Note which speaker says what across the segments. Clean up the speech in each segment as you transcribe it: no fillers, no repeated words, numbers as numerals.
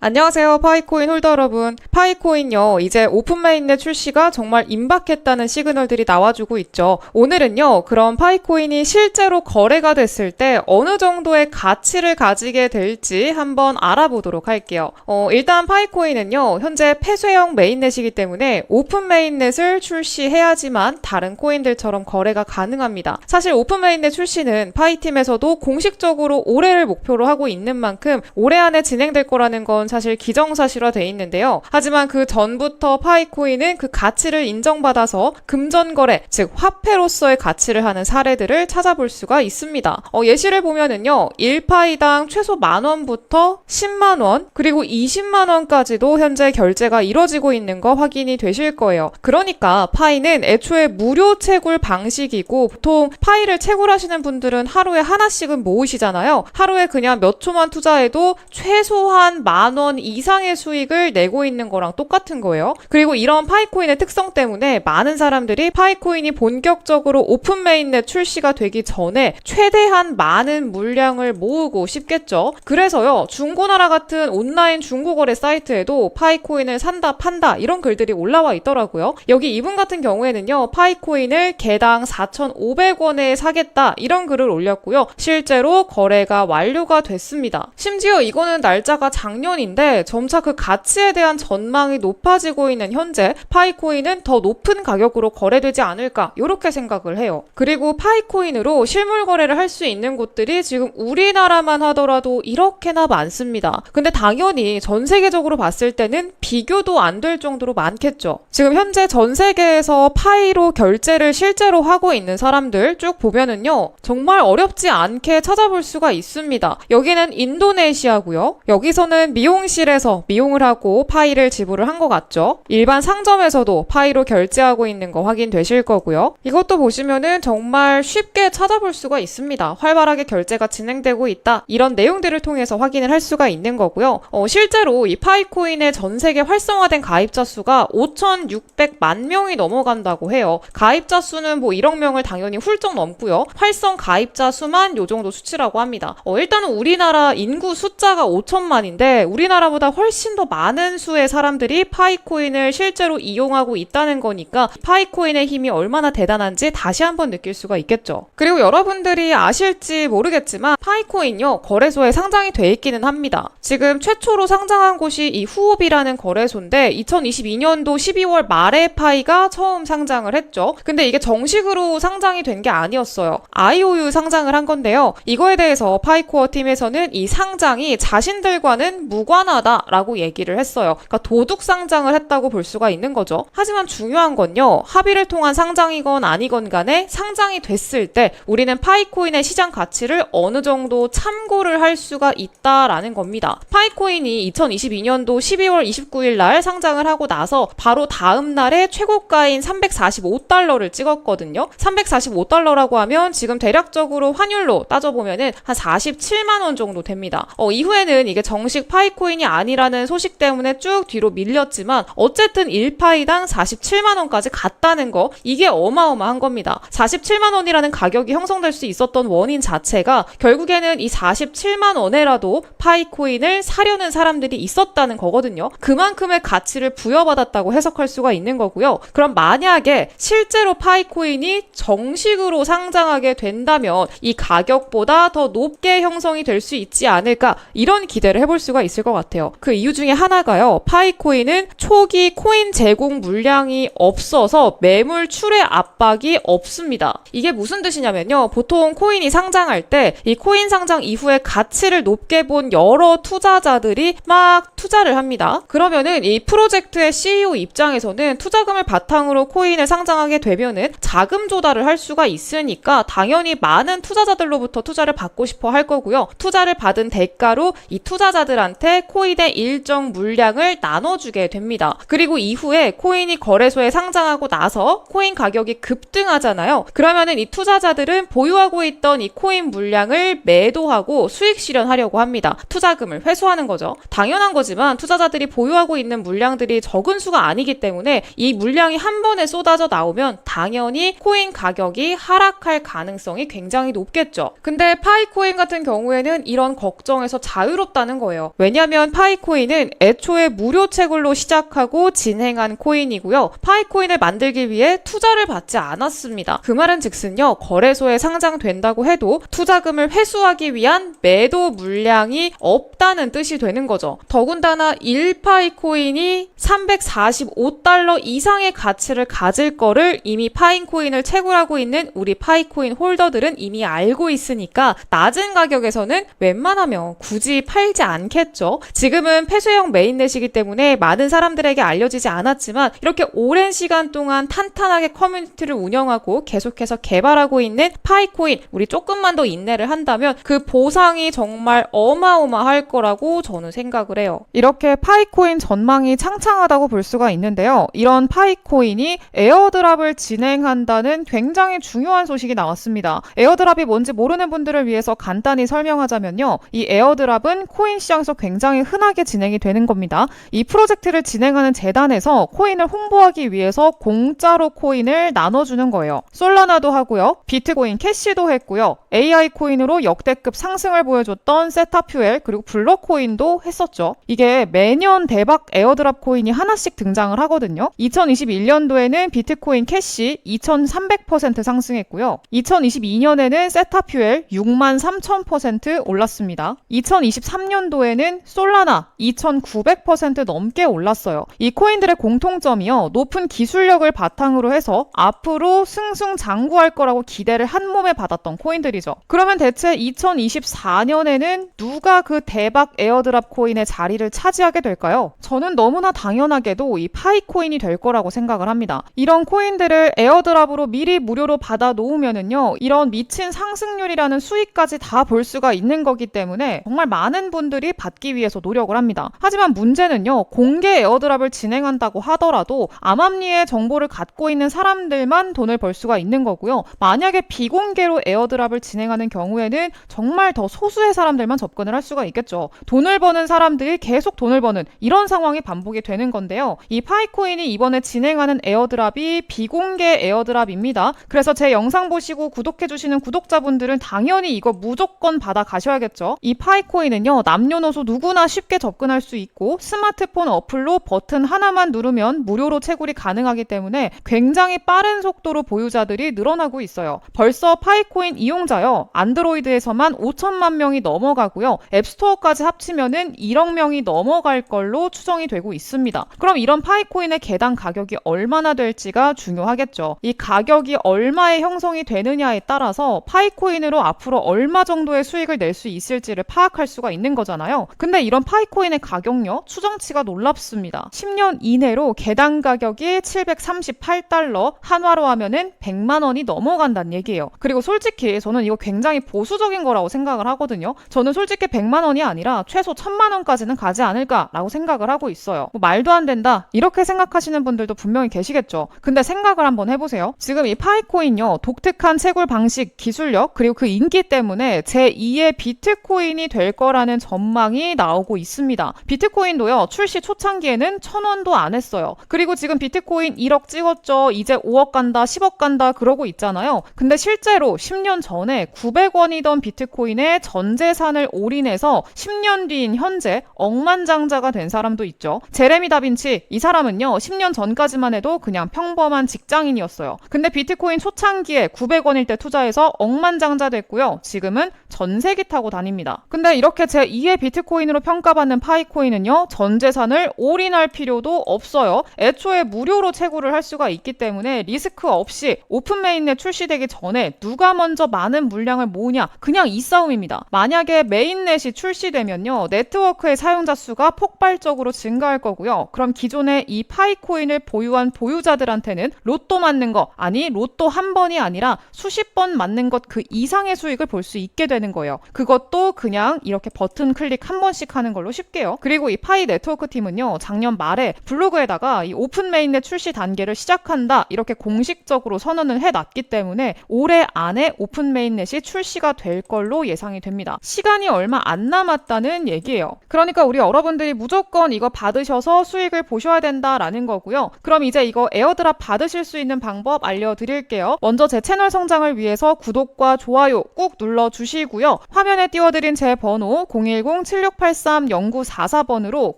Speaker 1: 안녕하세요, 파이코인 홀더 여러분. 파이코인요, 이제 오픈 메인넷 출시가 정말 임박했다는 시그널들이 나와주고 있죠. 오늘은요, 그런 파이코인이 실제로 거래가 됐을 때 어느 정도의 가치를 가지게 될지 한번 알아보도록 할게요. 일단 파이코인은요, 현재 폐쇄형 메인넷이기 때문에 오픈 메인넷을 출시해야지만 다른 코인들처럼 거래가 가능합니다. 사실 오픈 메인넷 출시는 파이팀에서도 공식적으로 올해를 목표로 하고 있는 만큼 올해 안에 진행될 거라는 건 사실 기정사실화되어 있는데요. 하지만 그 전부터 파이코인은 그 가치를 인정받아서 금전거래, 즉 화폐로서의 가치를 하는 사례들을 찾아볼 수가 있습니다. 예시를 보면은요, 1파이당 최소 10,000원부터 10만원, 그리고 20만원까지도 현재 결제가 이뤄지고 있는 거 확인이 되실 거예요. 그러니까 파이는 애초에 무료 채굴 방식이고, 보통 파이를 채굴하시는 분들은 하루에 하나씩은 모으시잖아요. 하루에 그냥 몇 초만 투자해도 최소한 10,000원 이상의 수익을 내고 있는 거랑 똑같은 거예요. 그리고 이런 파이코인의 특성 때문에 많은 사람들이 파이코인이 본격적으로 오픈 메인넷 출시가 되기 전에 최대한 많은 물량을 모으고 싶겠죠. 그래서요, 중고나라 같은 온라인 중고거래 사이트에도 파이코인을 산다 판다 이런 글들이 올라와 있더라고요. 여기 이분 같은 경우에는요, 파이코인을 개당 4,500원에 사겠다 이런 글을 올렸고요. 실제로 거래가 완료가 됐습니다. 심지어 이거는 날짜가 작년인데 점차 그 가치에 대한 전망이 높아지고 있는 현재 파이코인은 더 높은 가격으로 거래되지 않을까 이렇게 생각을 해요. 그리고 파이코인으로 실물 거래를 할 수 있는 곳들이 지금 우리나라만 하더라도 이렇게나 많습니다. 근데 당연히 전 세계적으로 봤을 때는 비교도 안 될 정도로 많겠죠. 지금 현재 전 세계에서 파이로 결제를 실제로 하고 있는 사람들 쭉 보면은요, 정말 어렵지 않게 찾아볼 수가 있습니다. 여기는 인도네시아고요. 여기서는 미용실에서 미용을 하고 파이를 지불을 한 것 같죠. 일반 상점에서도 파이로 결제하고 있는 거 확인되실 거고요. 이것도 보시면은 정말 쉽게 찾아볼 수가 있습니다. 활발하게 결제가 진행되고 있다. 이런 내용들을 통해서 확인을 할 수가 있는 거고요. 실제로 이 파이코인의 전 세계 활성화된 가입자 수가 5,600만 명이 넘어간다고 해요. 가입자 수는 뭐 1억 명을 당연히 훌쩍 넘고요. 활성 가입자 수만 요 정도 수치라고 합니다. 일단은 우리나라 인구 숫자가 5천만인데 우리나라보다 훨씬 더 많은 수의 사람들이 파이코인을 실제로 이용하고 있다는 거니까 파이코인의 힘이 얼마나 대단한지 다시 한번 느낄 수가 있겠죠. 그리고 여러분들이 아실지 모르겠지만 파이코인요, 거래소에 상장이 돼 있기는 합니다. 지금 최초로 상장한 곳이 이 후옵이라는 거래소인데 2022년도 12월 말에 파이가 처음 상장을 했죠. 근데 이게 정식으로 상장이 된 게 아니었어요. IOU 상장을 한 건데요. 이거에 대해서 파이코어 팀에서는 이 상장이 자신들과는 무관하다라고 얘기를 했어요. 그러니까 도둑 상장을 했다고 볼 수가 있는 거죠. 하지만 중요한 건요, 합의를 통한 상장이건 아니건 간에 상장이 됐을 때 우리는 파이코인의 시장 가치를 어느 정도 참고를 할 수가 있다라는 겁니다. 파이코인이 2022년도 12월 29일 날 상장을 하고 나서 바로 다음 날에 최고가인 345달러를 찍었거든요. 345달러라고 하면 지금 대략적으로 환율로 따져보면은 한 47만 원 정도 됩니다. 이후에는 이게 정식 파이코인이 아니라는 소식 때문에 쭉 뒤로 밀렸지만 어쨌든 1파이당 47만 원까지 갔다는 거, 이게 어마어마한 겁니다. 47만 원이라는 가격이 형성될 수 있었던 원인 자체가 결국에는 이 47만 원에라도 파이코인을 사려는 사람들이 있었다는 거거든요. 그만큼의 가치를 부여받았다고 해석할 수가 있는 거고요. 그럼 만약에 실제로 파이코인이 정식으로 상장하게 된다면 이 가격보다 더 높게 형성이 될 수 있지 않을까, 이런 기대를 해볼 수가 있을 것 같아요. 그 이유 중에 하나가요, 파이코인은 초기 코인 제공 물량이 없어서 매물 출회 압박이 없습니다. 이게 무슨 뜻이냐면요, 보통 코인이 상장할 때 이 코인 상장 이후에 가치를 높게 본 여러 투자자들이 막 투자를 합니다. 그러면은 이 프로젝트의 CEO 입장에서는 투자금을 바탕으로 코인을 상장하게 되면은 자금 조달을 할 수가 있으니까 당연히 많은 투자자들로부터 투자를 받고 싶어 할 거고요. 투자를 받은 대가로 이 투자자들한테 코인의 일정 물량을 나눠주게 됩니다. 그리고 이후에 코인이 거래소에 상장하고 나서 코인 가격이 급등하잖아요. 그러면은 이 투자자들은 보유하고 있던 이 코인 물량을 매도하고 수익 실현하려고 합니다. 투자금을 회수하는 거죠. 당연한 거지만 투자자들이 보유하고 보유하고 있는 물량들이 적은 수가 아니기 때문에 이 물량이 한 번에 쏟아져 나오면 당연히 코인 가격이 하락할 가능성이 굉장히 높겠죠. 근데 파이코인 같은 경우에는 이런 걱정에서 자유롭다는 거예요. 왜냐하면 파이코인은 애초에 무료 채굴로 시작하고 진행한 코인이고요. 파이코인을 만들기 위해 투자를 받지 않았습니다. 그 말은 즉슨요, 거래소에 상장된다고 해도 투자금을 회수하기 위한 매도 물량이 없다는 뜻이 되는 거죠. 더군다나 1파이코인이 345달러 이상의 가치를 가질 거를 이미 파이코인을 채굴하고 있는 우리 파이코인 홀더들은 이미 알고 있으니까 낮은 가격에서는 웬만하면 굳이 팔지 않겠죠. 지금은 폐쇄형 메인넷이기 때문에 많은 사람들에게 알려지지 않았지만 이렇게 오랜 시간 동안 탄탄하게 커뮤니티를 운영하고 계속해서 개발하고 있는 파이코인, 우리 조금만 더 인내를 한다면 그 보상이 정말 어마어마할 거라고 저는 생각을 해요. 이렇게 파이코인 전망이 창창하다고 볼 수가 있는데요. 이런 파이코인이 에어드랍을 진행한다는 굉장히 중요한 소식이 나왔습니다. 에어드랍이 뭔지 모르는 분들을 위해서 간단히 설명하자면요. 이 에어드랍은 코인 시장에서 굉장히 흔하게 진행이 되는 겁니다. 이 프로젝트를 진행하는 재단에서 코인을 홍보하기 위해서 공짜로 코인을 나눠주는 거예요. 솔라나도 하고요. 비트코인 캐시도 했고요. AI 코인으로 역대급 상승을 보여줬던 세타퓨엘 그리고 블러코인도 했었죠. 이게 매년 대박 에어드랍 코인이 하나씩 등장을 하거든요. 2021년도에는 비트코인 캐시 2300% 상승했고요. 2022년에는 세타퓨엘 63,000% 올랐습니다. 2023년도에는 솔라나 2900% 넘게 올랐어요. 이 코인들의 공통점이요. 높은 기술력을 바탕으로 해서 앞으로 승승장구할 거라고 기대를 한 몸에 받았던 코인들이죠. 그러면 대체 2024년에는 누가 그 대박 에어드랍 코인의 자리를 차지하게 될까요? 저는 너무나 당연하게도 이 파이코인이 될 거라고 생각을 합니다. 이런 코인들을 에어드랍으로 미리 무료로 받아 놓으면은요, 이런 미친 상승률이라는 수익까지 다 볼 수가 있는 거기 때문에 정말 많은 분들이 받기 위해서 노력을 합니다. 하지만 문제는요, 공개 에어드랍을 진행한다고 하더라도 암암리의 정보를 갖고 있는 사람들만 돈을 벌 수가 있는 거고요. 만약에 비공개로 에어드랍을 진행하는 경우에는 정말 더 소수의 사람들만 접근을 할 수가 있겠죠. 돈을 버는 사람들이 계속 돈을 버는 이런 상황이 반복이 되는 건데요. 이 파이코인이 이번에 진행하는 에어드랍이 비공개 에어드랍입니다. 그래서 제 영상 보시고 구독해주시는 구독자분들은 당연히 이거 무조건 받아 가셔야겠죠. 이 파이코인은요, 남녀노소 누구나 쉽게 접근할 수 있고 스마트폰 어플로 버튼 하나만 누르면 무료로 채굴이 가능하기 때문에 굉장히 빠른 속도로 보유자들이 늘어나고 있어요. 벌써 파이코인 이용자요, 안드로이드에서만 5천만 명이 넘어가고요. 앱스토어까지 합치면은 1억 명이 넘어갈 걸로 추정이 되고 있습니다. 그럼 이런 파이코인의 개당 가격이 얼마나 될지가 중요하겠죠. 이 가격이 얼마에 형성이 되느냐에 따라서 파이코인으로 앞으로 얼마 정도의 수익을 낼 수 있을지를 파악할 수가 있는 거잖아요. 근데 이런 파이코인의 가격요, 추정치가 놀랍습니다. 10년 이내로 개당 가격이 738달러, 한화로 하면은 100만 원이 넘어간다는 얘기예요. 그리고 솔직히 저는 이거 굉장히 보수적인 거라고 생각을 하거든요. 저는 솔직히 100만 원이 아니라 최소 1000만 원까지는 가지 않을까라고 생각을 하고 있어요. 말도 안 된다 이렇게 생각하시는 분들도 분명히 계시겠죠. 근데 생각을 한번 해보세요. 지금 이 파이코인요, 독특한 채굴 방식, 기술력 그리고 그 인기 때문에 제2의 비트코인이 될 거라는 전망이 나오고 있습니다. 비트코인도요, 출시 초창기에는 1000원도 안 했어요. 그리고 지금 비트코인 1억 찍었죠. 이제 5억 간다, 10억 간다 그러고 있잖아요. 근데 실제로 10년 전에 900원이던 비트코인에 전 재산을 올인해서 10년 뒤인 현재 억만장자가 된 사람도 있죠. 제레미 다빈치, 이 사람은요, 10년 전까지만 해도 그냥 평범한 직장인이었어요. 근데 비트코인 초창기에 900원일 때 투자해서 억만장자 됐고요. 지금은 전세기 타고 다닙니다. 근데 이렇게 제2의 비트코인으로 평가받는 파이코인은요, 전 재산을 올인할 필요도 없어요. 애초에 무료로 채굴을 할 수가 있기 때문에 리스크 없이 오픈 메인넷 출시되기 전에 누가 먼저 많은 물량을 모으냐, 그냥 이 싸움입니다. 만약에 메인넷이 출시되면요, 네트워크의 사용자 수가 폭발적으로 증가할 거고요. 그럼 기존에 이 파이코인을 보유한 보유자들한테는 로또 맞는 거, 아니 로또 한 번이 아니라 수십 번 맞는 것 그 이상의 수익을 볼 수 있게 되는 거예요. 그것도 그냥 이렇게 버튼 클릭 한 번씩 하는 걸로 쉽게요. 그리고 이 파이 네트워크 팀은요, 작년 말에 블로그에다가 이 오픈 메인넷 출시 단계를 시작한다 이렇게 공식적으로 선언을 해놨기 때문에 올해 안에 오픈 메인넷이 출시가 될 걸로 예상이 됩니다. 시간이 얼마 안 남았다는 얘기예요. 그러니까 우리 여러분들이 무조건 이거 받으셔서 수익을 보셔야 된다라는 거고요. 그럼 이제 이거 에어드랍 받으실 수 있는 방법 알려드릴게요. 먼저 제 채널 성장을 위해서 구독과 좋아요 꾹 눌러주시고요. 화면에 띄워드린 제 번호 010-7683-0944번으로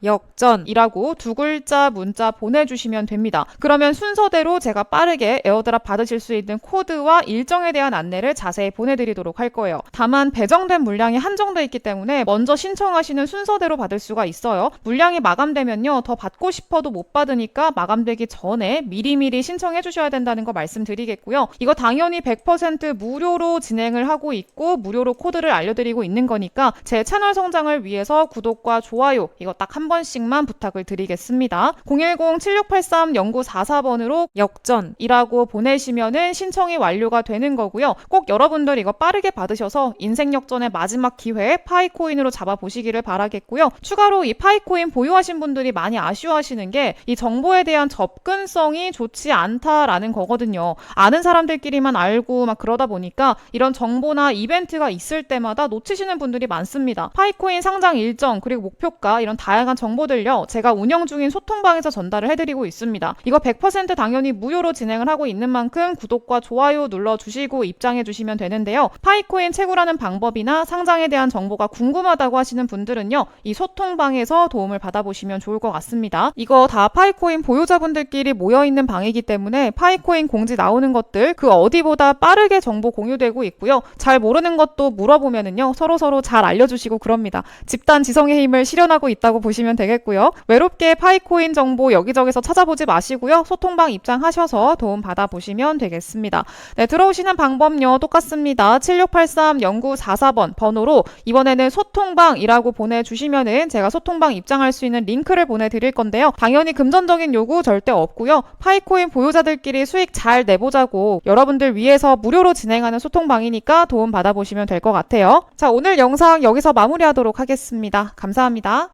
Speaker 1: 역전이라고 두 글자 문자 보내주시면 됩니다. 그러면 순서대로 제가 빠르게 에어드랍 받으실 수 있는 코드와 일정에 대한 안내를 자세히 보내드리도록 할 거예요. 다만 배정된 물량이 한정돼 있기 때문에 먼저 신청하시는 순서대로 받을 수가 있어요. 물량이 마감되면요, 더 받고 싶어도 못 받으니까 마감되기 전에 미리미리 신청해 주셔야 된다는 거 말씀드리겠고요. 이거 당연히 100% 무료로 진행을 하고 있고 무료로 코드를 알려드리고 있는 거니까 제 채널 성장을 위해서 구독과 좋아요 이거 딱 한 번씩만 부탁을 드리겠습니다. 010-7683-0944번으로 역전이라고 보내시면은 신청이 완료가 되는 거고요. 꼭 여러분들 이거 빠르게 받으셔서 인생 역전의 마지막 기회 파이코인으로 잡아보시기를 바라겠고요. 추가로 이 파이코인 보유하신 분들이 많이 아쉬워하시는 게 이 정보에 대한 접근성이 좋지 않다라는 거거든요. 아는 사람들끼리만 알고 막 그러다 보니까 이런 정보나 이벤트가 있을 때마다 놓치시는 분들이 많습니다. 파이코인 상장 일정 그리고 목표가 이런 다양한 정보들요, 제가 운영 중인 소통방에서 전달을 해드리고 있습니다. 이거 100% 당연히 무료로 진행을 하고 있는 만큼 구독과 좋아요 눌러주시고 입장해주시면 되는데요. 파이코인 채굴하는 방법이나 상장에 대한 정보가 궁금하다고 하시는 분들은요, 이 소통방에서 도움을 받아보시면 좋을 것 같습니다. 이거 다 파이코인 보유자분들끼리 모여있는 방이기 때문에 파이코인 공지 나오는 것들 그 어디보다 빠르게 정보 공유되고 있고요. 잘 모르는 것도 물어보면은요, 서로서로 잘 알려주시고 그럽니다. 집단 지성의 힘을 실현하고 있다고 보시면 되겠고요. 외롭게 파이코인 정보 여기저기서 찾아보지 마시고요. 소통방 입장하셔서 도움 받아보시면 되겠습니다. 네, 들어오시는 방법요 똑같습니다. 7683-0944번 번호로 이번에는 소통방이라고 보내주시면은 제가 소통방 입장할 수 있는 링크를 보내드릴 건데요. 당연히 금전적인 요구 절대 없고요. 파이코인 보유자들끼리 수익 잘 내보자고 여러분들 위해서 무료로 진행하는 소통방이니까 도움 받아보시면 될 것 같아요. 자, 오늘 영상 여기서 마무리하도록 하겠습니다. 감사합니다.